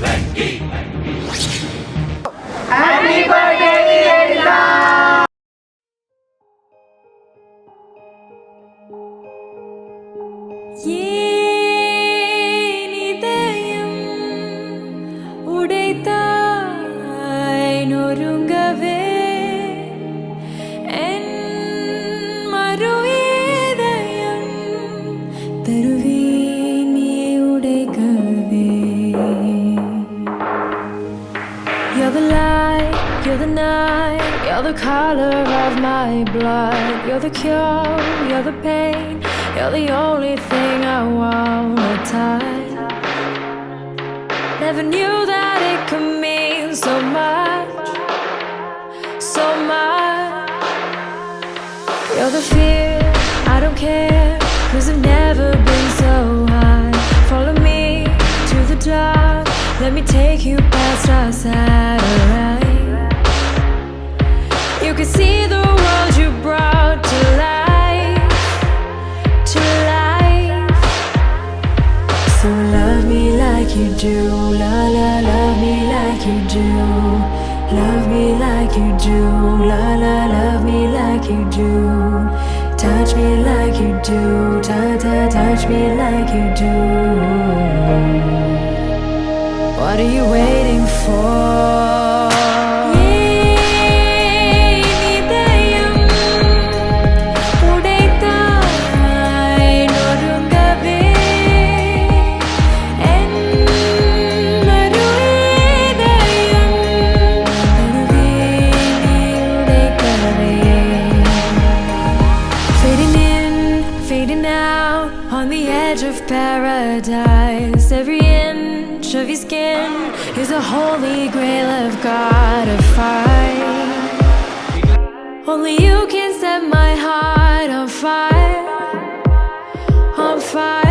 Venky. Happy birthday, Nivedita! You're the light, you're the night, you're the color of my blood. You're the cure, you're the pain, you're the only thing I wanna touch. Never knew that it could mean so much, so much. You're the fear, I don't care, 'cause I've never been so high. Follow me to the dark, let me take you past our satellite. You can see the world you brought to life, to life. So love me like you do, la la, love me like you do. Love me like you do, la la, love me like you do. Touch me like you do, ta ta, touch me like you do. What are you waiting for? Paradise, every inch of your skin is a holy grail I've gotta find. Only you can set my heart on fire, on fire.